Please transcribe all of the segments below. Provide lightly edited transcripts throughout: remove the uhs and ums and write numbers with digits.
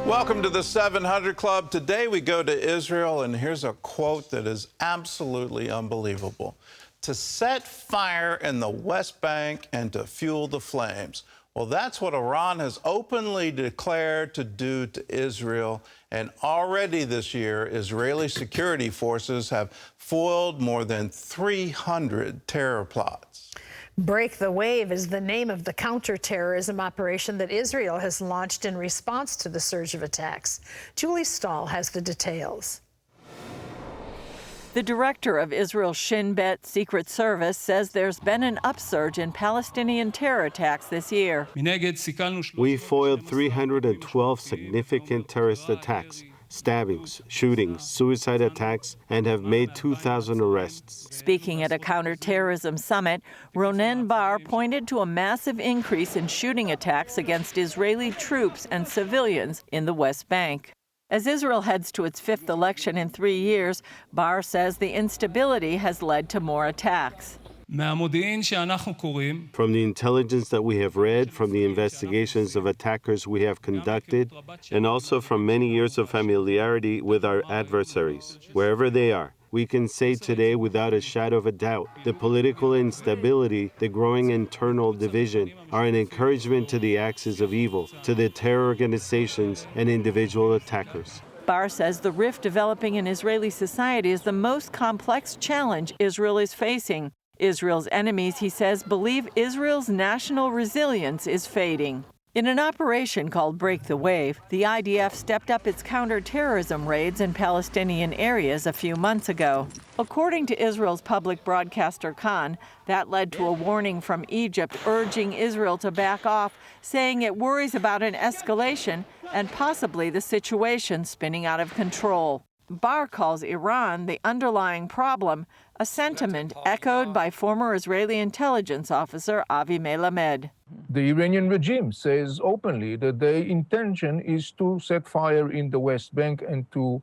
Welcome to the 700 Club. Today we go to Israel, and here's a quote that is absolutely unbelievable. To set fire in the West Bank and to fuel the flames. Well, that's what Iran has openly declared to do to Israel. And already this year, Israeli security forces have foiled more than 300 terror plots. Break the Wave is the name of the counter-terrorism operation that Israel has launched in response to the surge of attacks. Julie Stahl has the details. The director of Israel's Shin Secret Service says there's been an upsurge in Palestinian terror attacks this year. We foiled 312 significant terrorist attacks, stabbings, shootings, suicide attacks, and have made 2,000 arrests. Speaking at a counter-terrorism summit, Ronen Bar pointed to a massive increase in shooting attacks against Israeli troops and civilians in the West Bank. As Israel heads to its fifth election in 3 years, Bar says the instability has led to more attacks. From the intelligence that we have read, from the investigations of attackers we have conducted, and also from many years of familiarity with our adversaries, wherever they are, we can say today without a shadow of a doubt, the political instability, the growing internal division are an encouragement to the axis of evil, to the terror organizations and individual attackers. Bar says the rift developing in Israeli society is the most complex challenge Israel is facing. Israel's enemies, he says, believe Israel's national resilience is fading. In an operation called Break the Wave, the IDF stepped up its counter-terrorism raids in Palestinian areas a few months ago. According to Israel's public broadcaster Khan, that led to a warning from Egypt urging Israel to back off, saying it worries about an escalation and possibly the situation spinning out of control. Bar calls Iran the underlying problem, a sentiment echoed by former Israeli intelligence officer Avi Melamed. The Iranian regime says openly that their intention is to set fire in the West Bank and to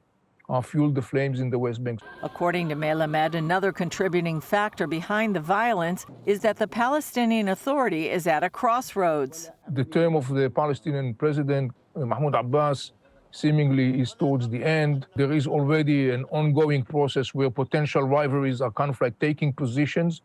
fuel the flames in the West Bank. According to Melamed, another contributing factor behind the violence is that the Palestinian Authority is at a crossroads. The term of the Palestinian president, Mahmoud Abbas, seemingly is towards the end. There is already an ongoing process where potential rivalries are kind of like taking positions.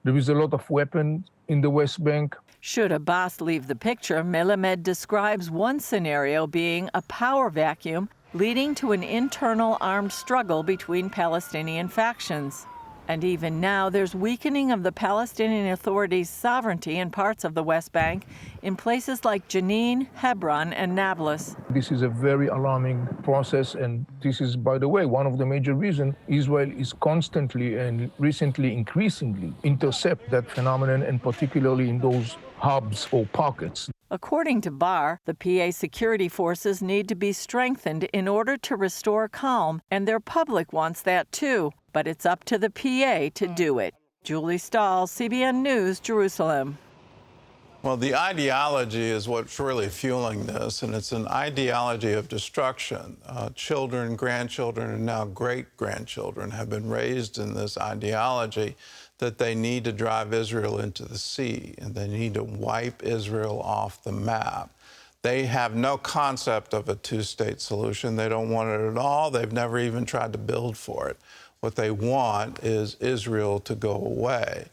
There is a lot of weapons in the West Bank. Should Abbas leave the picture, Melamed describes one scenario being a power vacuum leading to an internal armed struggle between Palestinian factions. And even now, there's weakening of the Palestinian Authority's sovereignty in parts of the West Bank in places like Jenin, Hebron, and Nablus. This is a very alarming process, and this is, by the way, one of the major reasons Israel is constantly and recently increasingly intercept that phenomenon, and particularly in those hubs or pockets. According to Bar, the PA security forces need to be strengthened in order to restore calm, and their public wants that too. But it's up to the PA to do it. Julie Stahl, CBN News, Jerusalem. Well, the ideology is what's really fueling this, and it's an ideology of destruction. Children, grandchildren, and now great-grandchildren have been raised in this ideology that they need to drive Israel into the sea, and they need to wipe Israel off the map. They have no concept of a two-state solution. They don't want it at all. They've never even tried to build for it. What they want is Israel to go away.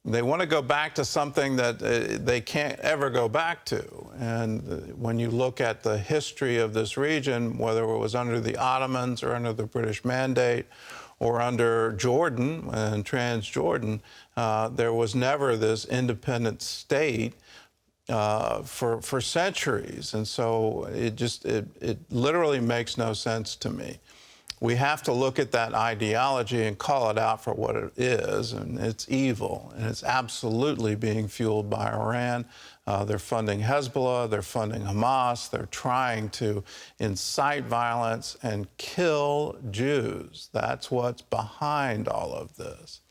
They want to go back to something that they can't ever go back to. And when you look at the history of this region, whether it was under the Ottomans or under the British Mandate or under Jordan and Transjordan, there was never this independent state for centuries. And so it literally makes no sense to me. We have to look at that ideology and call it out for what it is, and it's evil, and it's absolutely being fueled by Iran. They're funding Hezbollah, they're funding Hamas, they're trying to incite violence and kill Jews. That's what's behind all of this.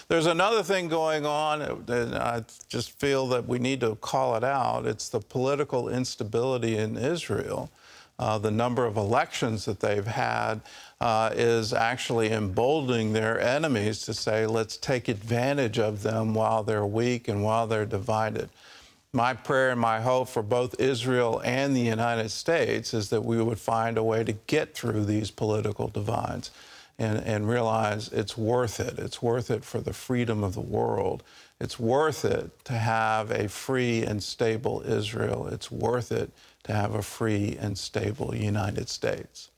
There's another thing going on, and I just feel that we need to call it out. It's the political instability in Israel. The number of elections that they've had is actually emboldening their enemies to say, let's take advantage of them while they're weak and while they're divided. My prayer and my hope for both Israel and the United States is that we would find a way to get through these political divides and realize it's worth it. It's worth it for the freedom of the world. It's worth it to have a free and stable Israel. It's worth it to have a free and stable United States.